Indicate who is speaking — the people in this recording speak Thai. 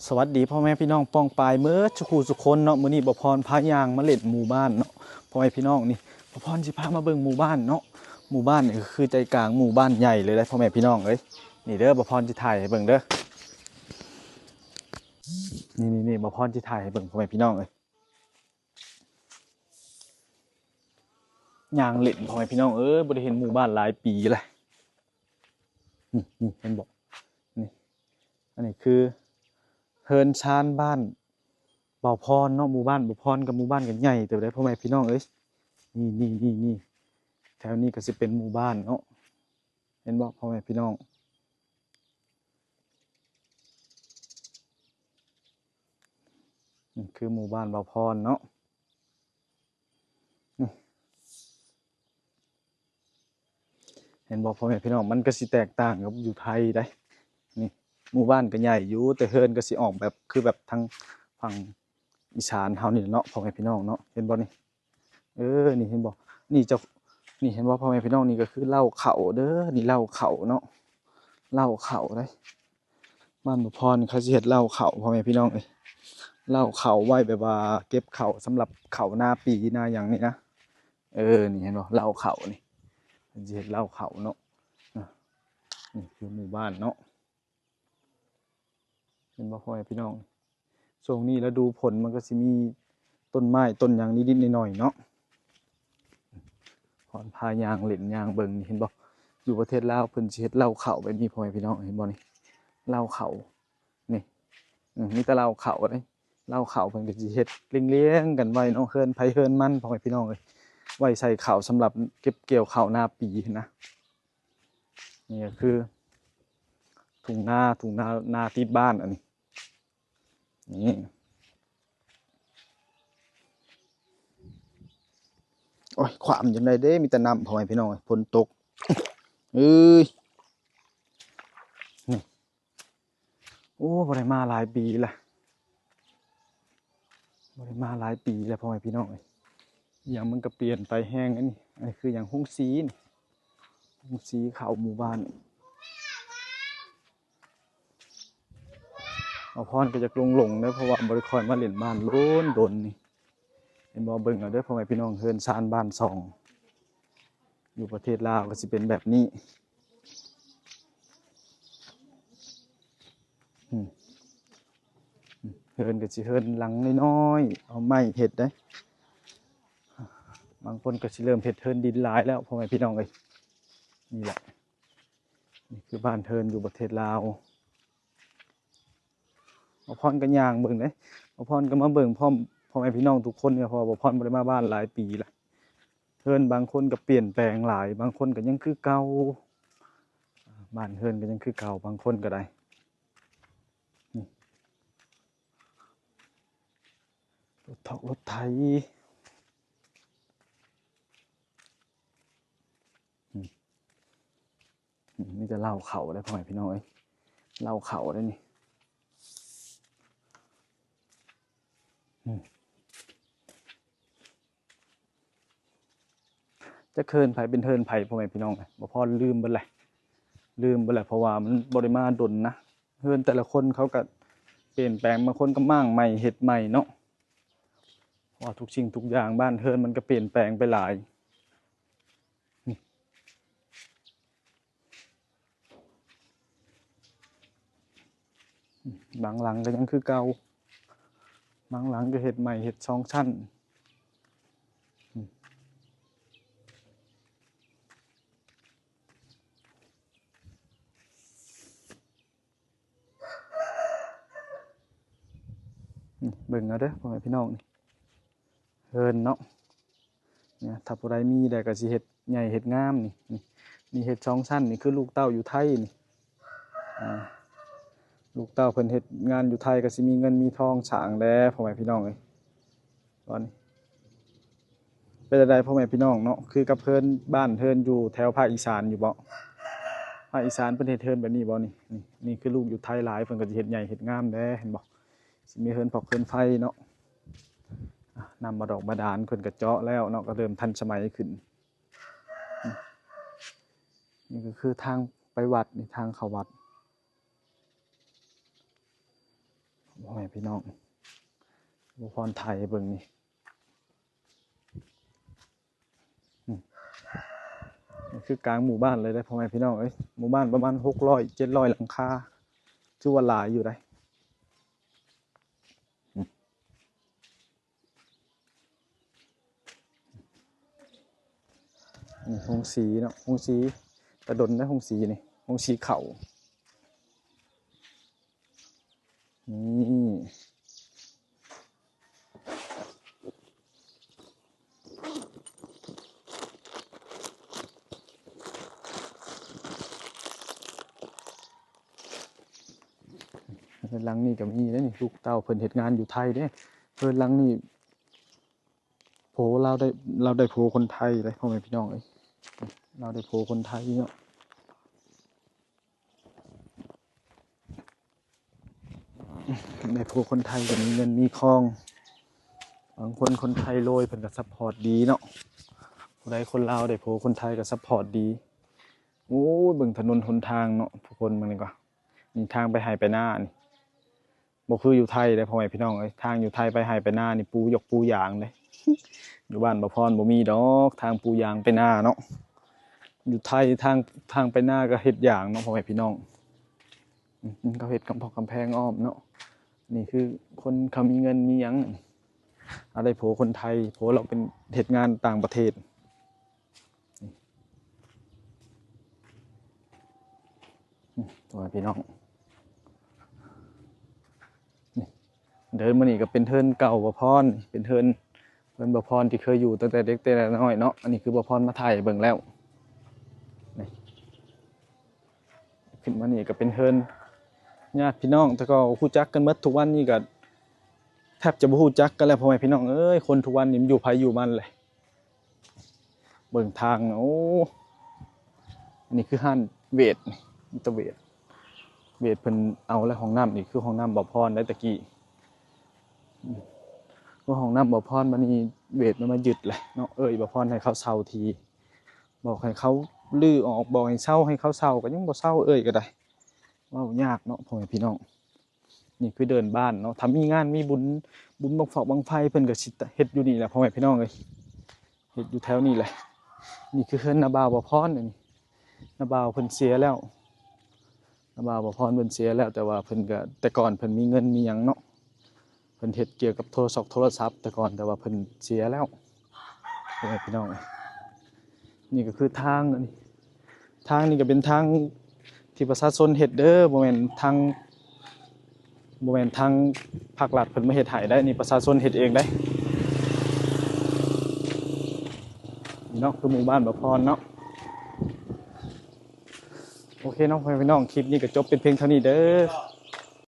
Speaker 1: สวัสดีพ่อแม่พี่น้องป้องปายเมื่อชุกูสุคนเนาะมื้อนี้บ่พรพายางมาเล่นหมู่บ้านเนาะพ่อแม่พี่น้องนี่บ่พรสิพามาเบิ่งหมู่บ้านเนาะหมู่บ้านนี่คือใจกลางหมู่บ้านใหญ่เลยนะพ่อแม่พี่น้องเอ้ยนี่เด้อบ่พรสิถ่ายให้เบิ่งเด้อนี่บ่พรสิถ่ายให้เบิ่งพ่อแม่พี่น้องเอ้ยยางเล่นพ่อแม่พี่น้องเอ้ยบ่ได้เห็นหมู่บ้านหลายปีแล้วนี่เห็นบ่นี่อันนี้คือเฮินชานบ้านบ่าวพรเนาะหมู่บ้านบ่าวพรกับหมู่บ้านกันใหญ่เติบได้พ่อแม่พี่น้องเอ้ยนี่แถวนี้ก็สิเป็นหมู่บ้านเนาะเห็นบ่พ่อแม่พี่น้องนี่คือหมู่บ้านบ่าวพรเนาะนี่เห็นบ่พ่อแม่พี่น้องมันก็สิแตกต่างกับอยู่ไทยได้นี่หมู่บ้านก็ใหญ่อยู่แต่เฮินก็สิออกแบบคือแบบทางฝั่งอีสานเฮานี่เนาะพ่อแม่พี่น้องเนาะเห็นบ่นี่นี่เห็นบ่นี่เจ้านี่เห็นบ่พ่อแม่พี่น้องนี่ก็คือเหล้าเขาเด้อนี่เหล้าเขาเนาะเหล้าเขาเด้บ้านบ่พรเขาสิเฮ็ดเหล้าเขาพ่อแม่พี่น้องเอ้ยเหล้าเขาไว้แบบว่าเก็บเขาสำหรับเขาหน้าปีหน้าหยังนี่นะนี่เห็นบ่เหล้าเขานี่เพิ่นสิเฮ็ดเหล้าเขาเนาะอ่ะนี่คือหมู่บ้านเนาะเห็นบ่พ่อแม่พี่น้องช่วงนี้ฤดูฝนมันก็สิมีต้นไม้ต้นหยังนิดๆหน่อยๆเนาะพรพายางเล่นยางเบิ่งนี่เห็นบ่อยู่ประเทศลาวเพิ่นสิเฮ็ดเหล้าเขาแบบนี้พ่อแม่พี่น้องเห็นบ่นี่เหล้าเขานี่มีแต่เหล้าเขาเด้เหล้าเขาเพิ่นก็สิเฮ็ดเรียงๆกันไว้เนาะเฮินไผเฮินมันพ่อแม่พี่น้องเอ้ยไว้ใส่ข้าวสำหรับเก็บเกี่ยวข้าวหน้าปีนะนี่ก็คือทุ่งนาติดบ้านอันนี้นี่โอ้ยความจังไดเด้มีแต่น้ำพ่อแม่พี่น้องฝนตกเอ้ยนี่โอ้บ่ได้มาหลายปีละบ่ได้มาหลายปีแล้วพ่อแม่พี่น้องเอ้ยอย่างมันก็เปลี่ยนไปแห้งอันนี้คืออย่างฮุ้งซีนี่ฮุ้งซีเข้าหมู่บ้านเอาพรก็จะลงเด้อเพราะว่าบ่ได้ค่อยมาเล่นบ้านโล้นดนนี่เห็นบ่เบิ่งเอาเด้อพ่อแม่พี่น้องเฮือนชานบ้านช่องอยู่ประเทศลาวก็สิเป็นแบบนี้เฮินก็สิเฮินหลังน้อยๆเอาไม้เฮ็ดได้บางคนก็สิเริ่มเฮ็ดเฮินดินหลายแล้วพ่อแม่พี่น้องเอ้ยนี่แหละนี่คือบ้านเฮินอยู่ประเทศลาวบ่พรก็ย่างเบิ่งเด้บ่พรก็มาเบิ่งพร้อมพ่อแม่พี่น้องทุกคนเนี่ยเพราะว่าบ่พรบ่ได้มาบ้านหลายปีละเฮินบางคนก็เปลี่ยนแปลงหลายบางคนก็ยังคือเก่าบ้านเฮินก็ยังคือเก่าบางคนก็ได้นี่รถไถนี่จะเล่าเขาได้พ่อแม่พี่น้องเอ้ยเล่าเขาได้นี่จะเคินไผเป็นเทินไผพ่อแม่พี่น้องบ่พอลืมเบิดแหละเพราะว่ามันบ่ได้มาดนนะเฮินแต่ละคนเขาก็เปลี่ยนแปลงบางคนก็มั่างใหม่เฮ็ดใหม่เนาะว่าทุกสิ่งทุกอย่างบ้านเฮินมันก็เปลี่ยนแปลงไปหลายบางหลังก็ยังคือเก่าบางหลังก็เฮ็ดใหม่เฮ็ด2ชั้นเบิ่งเอาเด้อพ่อแม่พี่น้องนี่เฮินเนาะเนี่ยถ้าผู้ใดมีได้ก็สิเฮ็ดใหญ่เฮ็ดงามนี่เฮ็ด2ชั้นนี่คือลูกเต้าอยู่ไทยนี่ลูกเต้าเพิ่นเฮ็ดงานอยู่ไทยก็สิมีเงินมีทองสร้างแหล้วพ่อแม่พี่น้องเอ้ยตอนนี้เป็นจั่งใดพ่อแม่พี่น้องเนาะคือกับเพิ่นบ้านเพิ่นอยู่แถวภาคอีสานอยู่บ่ภาคอีสานเพิ่นเฮ็ดเฮินแบบนี้บ่นี่คือลูกอยู่ไทยหลายเพิ่นก็สิเฮ็ดใหญ่เฮ็ดงามแหล้เห็นบ่สิมีเฮินพอกเฮินไฟเนาะน้ำบาดอกบาดาลเพิ่นก็เจาะแล้วเนาะก็เริ่มทันสมัยขึ้นนี่ก็คือทางไปวัดนี่ทางเข้าวัด พ่อแม่พี่น้องบ่พรไทยเบิ่งนี่นี่คือกลางหมู่บ้านเลยได้พ่อแม่พี่น้องเอ้ยหมู่บ้านประมาณ600-700หลังคาถือว่าหลายอยู่ได้นี่โรงสีเนาะโรงสีตะดนได้โรงสีนี่โรงสีเขานี่หลังนี่ก็มีแล้วนี่ลูกเต้าเพิ่นเฮ็ดงานอยู่ไทยเด้หลังนี่โผเราได้โผคนไทยเลยพ่อแม่พี่น้องเอ้ยเราได้โผคนไทยเนาะได้โผคนไทยก็มีเงินมีทองบางคนคนไทยโรยเพิ่นก็ซัพพอร์ตดีเนาะผู้ใดคนลาวได้โผคนไทยก็ซัพพอร์ตดีโอ้ยเบิ่งถนนหนทางเนาะทุกคนมันนี่ก็นี่ทางไปไห้ไปนานี่บ่คืออยู่ไทยเด้พ่อแม่พี่น้องเอ้ยทางอยู่ไทยไปไห้ไปนานี่ปูยกปูยางเลยอยู่บ้านบ่พรบ่มีดอกทางปูยางไปนาเนาะอยู่ไทยทางไปนาก็เฮ็ดยางเนาะพ่อแม่พี่น้องเขาเฮ็ดกำแพงอ้อมเนาะนี่คือคนเขามีเงินมีหยังอะไรโผคนไทยโผเราเป็นเฮ็ดงานต่างประเทศพ่อแม่พี่น้องนี่เดินมานี่ก็เป็นเทินเก่าบ่พรเป็นเทินเพิ่นบ่พรที่เคยอยู่ตั้งแต่เด็กแต่น้อยเนาะอันนี้คือบ่พรมาถ่ายเบิ่งแล้วนี่ขึ้นมานี่ก็เป็นเทินญาติพี่น้องแต่ก็ฮู้จักกันหมดทุกวันนี้ก็แทบจะบ่ฮู้จักกันแล้วพ่อแม่พี่น้องเอ้ยคนทุกวันนี้มันอยู่ไผอยู่มันเลยเบิ่งทางโอ้อันนี้คือห้านเวทมิตรเวทเวทเพิ่นเอาแล้วห้องน้ำนี่คือห้องน้ำบ่พรได้ตะกี้ก็ห้องน้ำบ่พรบัดนี้เวทมันมายึดเลยเนาะบ่พรให้เขาเซาทีบอกให้เขาลื้อออกบอกให้เซาให้เขาเซาก็ยังบ่เซาก็ได้เว้ายากเนาะพ่อแม่พี่น้องนี่คือเดินบ้านเนาะถ้ามีงานมีบุญบังบังไฟเพิ่นก็สิเฮ็ดอยู่นี่แหละพ่อแม่พี่น้องเอ้ยเฮ็ดอยู่แถวนี้แหละนี่คือเฮือนนาบ่าวบ่พรนี่นาบ่าวเพิ่นเสียแล้วนาบ่าวบ่พรเพิ่นเสียแล้วแต่ว่าเพิ่นก็แต่ก่อนเพิ่นมีเงินมีหยังเนาะเพิ่นเฮ็ดเกี่ยวกับโทรศัพท์แต่ก่อนแต่ว่าเพิ่นเสียแล้วพ่อแม่พี่น้องนี่ก็คือทางอันนี้ทางนี่ก็เป็นทางที่ประชาชนเฮ็ดเด้อบ่แม่นทางภาครัฐเพิ่นมาเฮ็ดให้ได้นี่ประชาชนเฮ็ดเองได้นี่เนาะคือหมู่บ้านบ่พรเนาะโอเคเนาะพี่น้องคลิปนี้ก็จบเป็นเพียงเท่านี้เด้อ